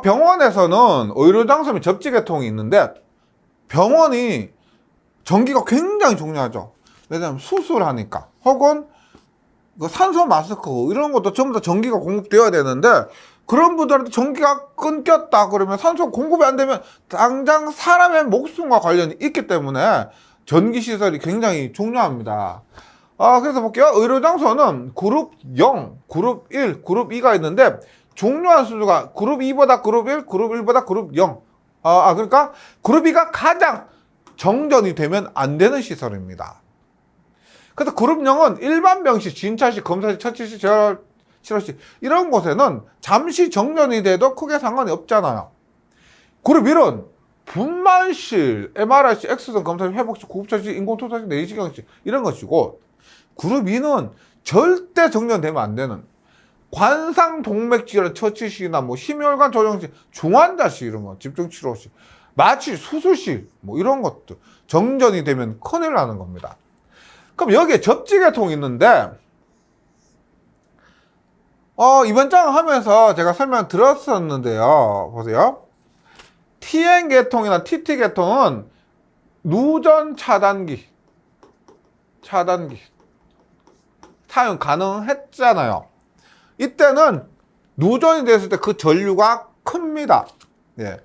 병원에서는 의료 장소 및 접지 계통이 있는데 병원이 전기가 굉장히 중요하죠. 왜냐하면 수술하니까 혹은 산소 마스크 이런 것도 전부 다 전기가 공급되어야 되는데, 그런 분들한테 전기가 끊겼다 그러면 산소 공급이 안 되면 당장 사람의 목숨과 관련이 있기 때문에 전기 시설이 굉장히 중요합니다. 그래서 볼게요. 의료장소는 그룹 0, 그룹 1, 그룹 2가 있는데 중요한 수주가 그룹 2보다 그룹 1, 그룹 1보다 그룹 0. 그러니까 그룹 2가 가장 정전이 되면 안 되는 시설입니다. 그래서 그룹 0은 일반 병실, 진찰실, 검사실, 처치실, 재활 치료실 이런 곳에는 잠시 정전이 돼도 크게 상관이 없잖아요. 그룹 1은 분만실, MRI실, 엑스선 검사실, 회복실, 구급처실, 인공투자실, 내시경실 이런 것이고, 그룹 2는 절대 정전되면 안 되는 관상동맥질환 처치실이나 뭐 심혈관 조정실, 중환자실 이런 거, 집중치료실, 마취, 수술실 뭐 이런 것들 정전이 되면 큰일 나는 겁니다. 그럼 여기에 접지계통이 있는데 이번 장 하면서 제가 설명 드렸었는데요. 보세요. TN계통이나 TT계통은 누전 차단기 사용 가능했잖아요. 이때는 누전이 됐을 때 그 전류가 큽니다. 예.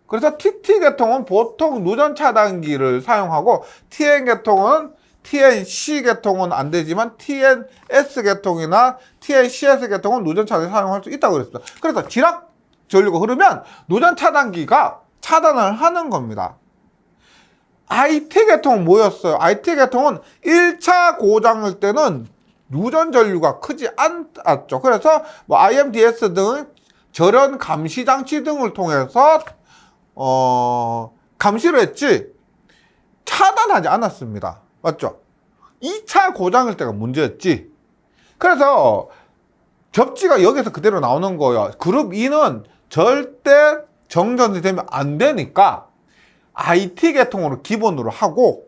그래서 TT계통은 보통 누전 차단기를 사용하고 TN계통은 TNC 계통은 안 되지만 TNS 계통이나 TNCS 계통은 누전 차단에 사용할 수 있다고 그랬어요. 그래서 지락 전류가 흐르면 누전 차단기가 차단을 하는 겁니다. IT 계통은 뭐였어요? IT 계통은 1차 고장일 때는 누전 전류가 크지 않았죠. 그래서 뭐 IMDS 등 절연 감시 장치 등을 통해서 감시를 했지 차단하지 않았습니다. 맞죠? 2차 고장일 때가 문제였지. 그래서 접지가 여기서 그대로 나오는 거예요. 그룹 2는 절대 정전이 되면 안 되니까 IT 계통으로 기본으로 하고,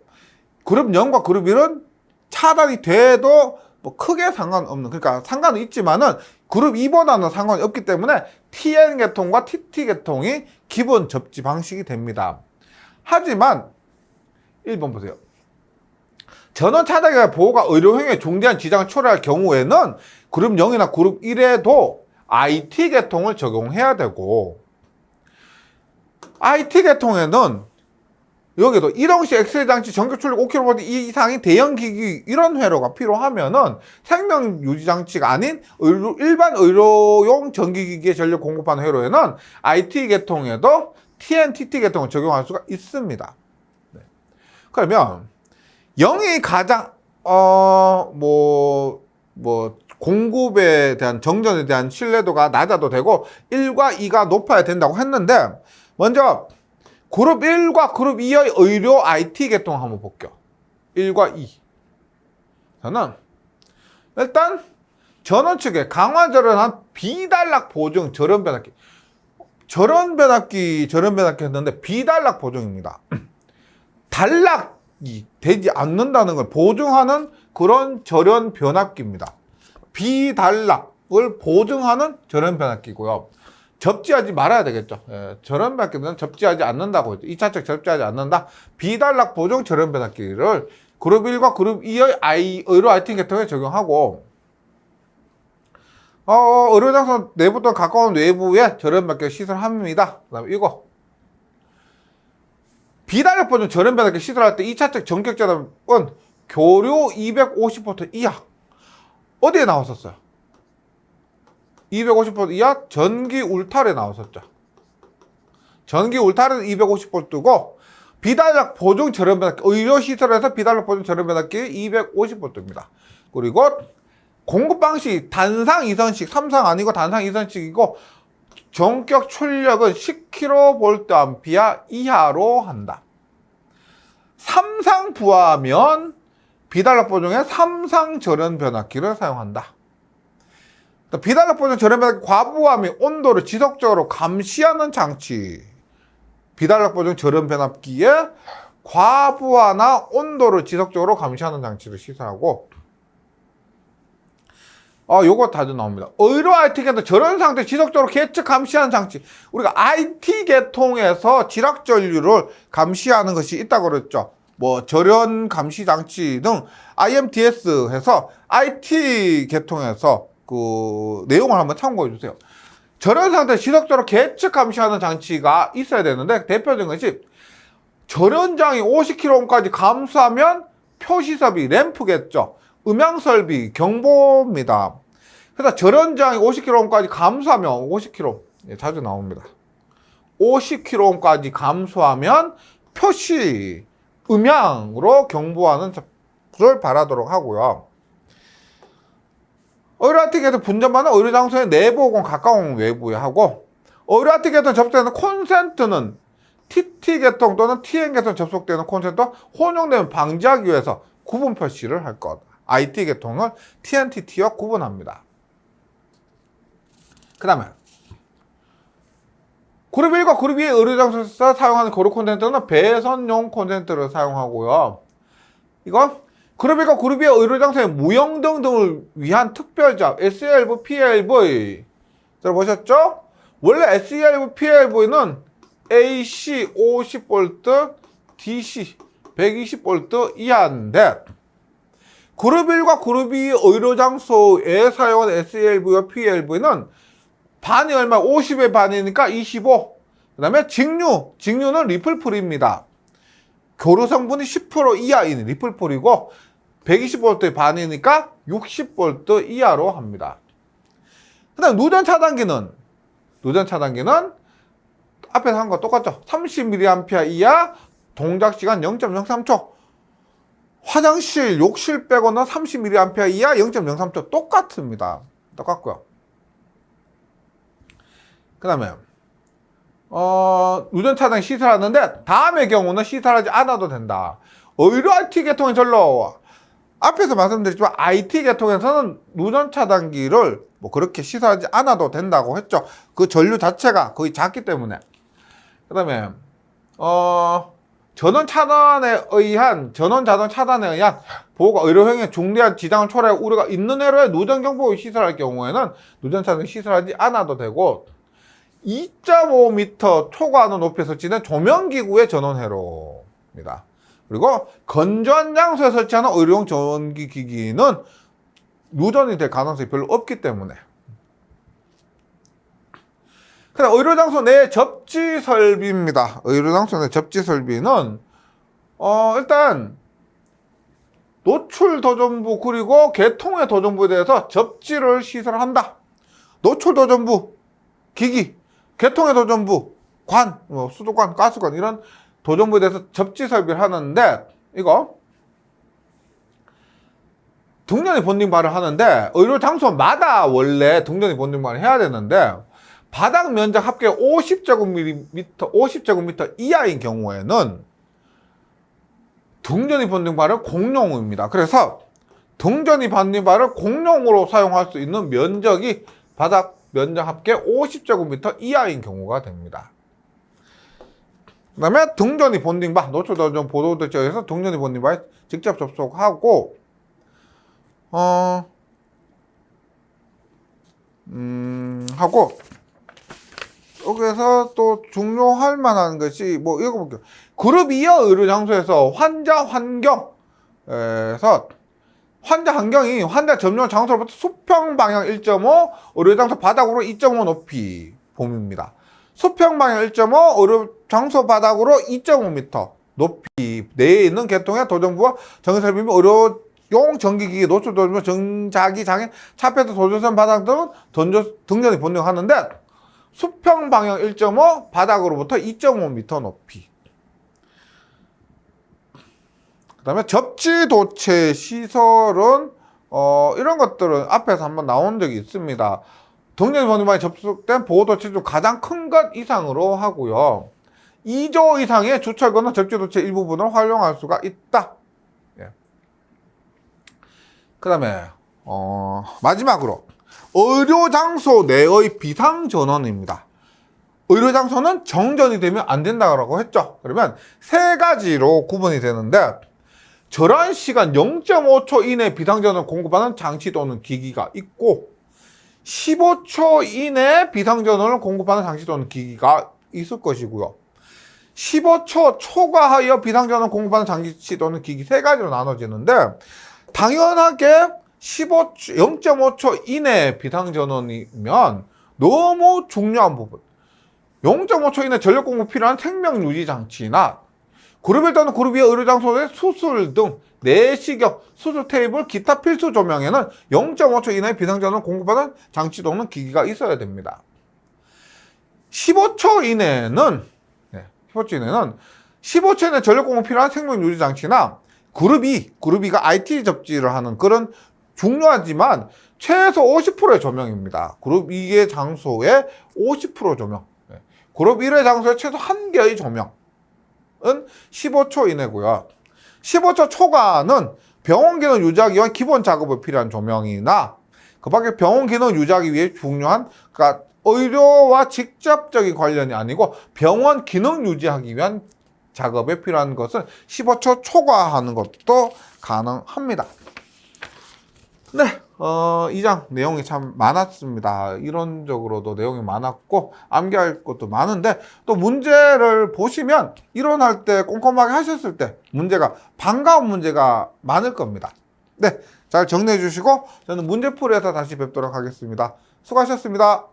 그룹 0과 그룹 1은 차단이 돼도 뭐 크게 상관없는, 그러니까 상관은 있지만은 그룹 2보다는 상관이 없기 때문에 TN 계통과 TT 계통이 기본 접지 방식이 됩니다. 하지만 1번 보세요. 전원 차단기의 보호가 의료행위에 중대한 지장을 초래할 경우에는 그룹 0이나 그룹 1에도 IT 계통을 적용해야 되고, IT 계통에는 여기도 일용시 엑스레이 장치 전격 출력 5kV 이상의 대형 기기 이런 회로가 필요하면은 생명 유지 장치가 아닌 일반 의료용 전기기기에 전력 공급하는 회로에는 IT 계통에도 TNTT 계통을 적용할 수가 있습니다. 네. 그러면 0이 가장 공급에 대한 정전에 대한 신뢰도가 낮아도 되고 1과 2가 높아야 된다고 했는데, 먼저 그룹 1과 그룹 2의 의료 IT 계통 한번 볼게요. 1과 2. 저는 일단 전원 측에 강화 절연한 비단락 보증 절연 변압기. 절연 변압기 했는데 비단락 보증입니다. 단락이 되지 않는다는 걸 보증하는 그런 절연 변압기입니다. 비단락을 보증하는 절연 변압기고요. 접지하지 말아야 되겠죠. 예, 절연 변압기는 접지하지 않는다고 했죠. 2차측 접지하지 않는다. 비단락 보증 절연 변압기를 그룹 1과 그룹 2의 의료 IT 계통에 적용하고, 의료장소 내부 또는 가까운 외부에 절연 변압기를 시설합니다. 그 다음에 이거. 비단락 보증 절연 변압기 시설할 때 2차측 전격 절연은 교류 250V 이하. 어디에 나왔었어요? 250V 이하 전기 울타리에 나왔었죠. 전기 울타리는 250V고 비단락 보증 절연 변압기, 의료시설에서 비단락 보증 절연 변압기 250V입니다. 그리고 공급 방식 단상 2선식, 3상 아니고 단상 2선식이고 전격 출력은 10kVA 이하로 한다. 3상 부하면 비단락 보증의 3상 절연 변압기를 사용한다. 비단락 보증 절연 변압기 과부하면 온도를 지속적으로 감시하는 장치. 비단락 보증 절연 변압기에 과부하나 온도를 지속적으로 감시하는 장치를 시설하고, 요거 다들 나옵니다. 의료 IT 계통 절연 상태 지속적으로 계측 감시하는 장치. 우리가 IT 계통에서 지락 전류를 감시하는 것이 있다고 그랬죠. 뭐 절연 감시 장치 등 IMDS 해서 IT 계통에서 그 내용을 한번 참고해 주세요. 절연 상태 지속적으로 계측 감시하는 장치가 있어야 되는데, 대표적인 것이 절연장이 50kΩ까지 감소하면 표시섭이 램프겠죠. 음향설비 경보입니다. 그래서 절연장이 50kΩ까지 감소하면 50kΩ 자주 나옵니다. 50kΩ까지 감소하면 표시 음향으로 경보하는 것을 바라도록 하고요. 의료 IT 계통 분전반은 의료장소의 내부 혹은 가까운 외부에 하고, 의료 IT 계통 접속되는 콘센트는 TT 계통 또는 TN 계통 접속되는 콘센트와 혼용되면 방지하기 위해서 구분 표시를 할 것. IT 계통을 TNTT와 구분합니다. 그 다음에 그룹 1과 그룹 2의 의료장소에서 사용하는 고루 콘센트는 배선용 콘센트를 사용하고요. 이건 그룹 1과 그룹 2의 의료장소의 무영등 등을 위한 특별작 SELV, PLV 들어보셨죠? 원래 SELV, PLV는 AC 50V, DC 120V 이하인데, 그룹 1과 그룹 2 의료장소에 사용하는 SELV와 PLV는 반이 얼마? 50의 반이니까 25. 그 다음에 직류는 리플풀입니다. 교류 성분이 10% 이하인 리플풀이고, 120V 반이니까 60V 이하로 합니다. 그 다음 누전 차단기는 앞에서 한 거 똑같죠. 30mA 이하, 동작시간 0.03초. 화장실, 욕실 빼고는 30mA 이하 0.03초 똑같습니다. 똑같고요. 그 다음에 누전 차단 시설하는데 다음의 경우는 시설하지 않아도 된다. 의료 IT 계통의 전로, 앞에서 말씀드렸지만 IT 계통에서는 누전 차단기를 뭐 그렇게 시설하지 않아도 된다고 했죠. 그 전류 자체가 거의 작기 때문에. 그 다음에 전원 자동 차단에 의한 보호가 의료행위에 중대한 지장을 초래할 우려가 있는 회로에 누전 경보를 시설할 경우에는 누전 차단기 시설하지 않아도 되고, 2.5m 초과하는 높이에 설치된 조명기구의 전원 회로입니다. 그리고 건조한 장소에 설치하는 의료용 전기 기기는 누전이 될 가능성이 별로 없기 때문에. 그다음 의료장소 내 접지 설비입니다. 의료장소 내 접지 설비는 일단 노출 도전부 그리고 개통의 도전부에 대해서 접지를 시설한다. 노출 도전부 기기, 개통의 도전부 관, 수도관, 가스관 이런 도전부에 대해서 접지 설비를 하는데, 이거 등전이 본딩 발을 하는데 의료장소마다 원래 등전이 본딩 발을 해야 되는데, 바닥 면적 합계 50제곱미터 이하인 경우에는 등전이 본딩 발은 공용입니다. 그래서 등전이 본딩 발을 공용으로 사용할 수 있는 면적이 바닥 면적 합계 50제곱미터 이하인 경우가 됩니다. 그 다음에 등전이 본딩바, 노출도전 보도대처에서 등전이 본딩바에 직접 접속하고, 여기서 또 중요할 만한 것이 뭐 읽어볼게요. 그룹 2여 의료장소에서 환자 환경이 환자 접촉 장소로부터 수평 방향 1.5, 의료장소 바닥으로 2.5 높이 봄입니다. 수평 방향 1.5, 의료장소 바닥으로 2.5m 높이 내에 있는 계통의 도전부와 전기설비 및 의료용 전기기기, 노출 도전부, 정자기 장애, 차폐도 도전선 바닥 등은 등전이 본딩하는데, 수평 방향 1.5, 바닥으로부터 2.5m 높이. 그 다음에 접지 도체 시설은 이런 것들은 앞에서 한번 나온 적이 있습니다. 등전이 본딩방에 접속된 보호도체 중 가장 큰 것 이상으로 하고요. 2조 이상의 주철거는 접지 도체 일부분을 활용할 수가 있다. 예. 그 다음에 마지막으로 의료장소 내의 비상전원입니다. 의료장소는 정전이 되면 안 된다고 했죠. 그러면 세 가지로 구분이 되는데, 절한 시간 0.5초 이내 비상전원을 공급하는 장치 또는 기기가 있고, 15초 이내 비상전원을 공급하는 장치 또는 기기가 있을 것이고요. 15초 초과하여 비상전원을 공급하는 장치 또는 기기 세 가지로 나눠지는데, 당연하게 0.5초 이내 비상전원이면 너무 중요한 부분, 0.5초 이내 전력 공급 필요한 생명 유지 장치나 그룹 1 또는 그룹 2의 의료장소의 수술 등 내시경, 수술 테이블, 기타 필수 조명에는 0.5초 이내 비상전원을 공급하는 장치 또는 기기가 있어야 됩니다. 15초 이내는 15초 이내 전력 공급 필요한 생명 유지 장치나 그룹 2가 IT 접지를 하는 그런 중요하지만 최소 50%의 조명입니다. 그룹 2의 장소에 50% 조명, 그룹 1의 장소에 최소 1개의 조명은 15초 이내고요. 15초 초과는 병원 기능 유지하기 위한 기본 작업에 필요한 조명이나 그 밖에 병원 기능 유지하기 위해 중요한, 그러니까 의료와 직접적인 관련이 아니고 병원 기능 유지하기 위한 작업에 필요한 것은 15초 초과하는 것도 가능합니다. 네, 2장 내용이 참 많았습니다. 이론적으로도 내용이 많았고 암기할 것도 많은데, 또 문제를 보시면 이론할 때 꼼꼼하게 하셨을 때 문제가 반가운 문제가 많을 겁니다. 네, 잘 정리해 주시고 저는 문제풀이에서 다시 뵙도록 하겠습니다. 수고하셨습니다.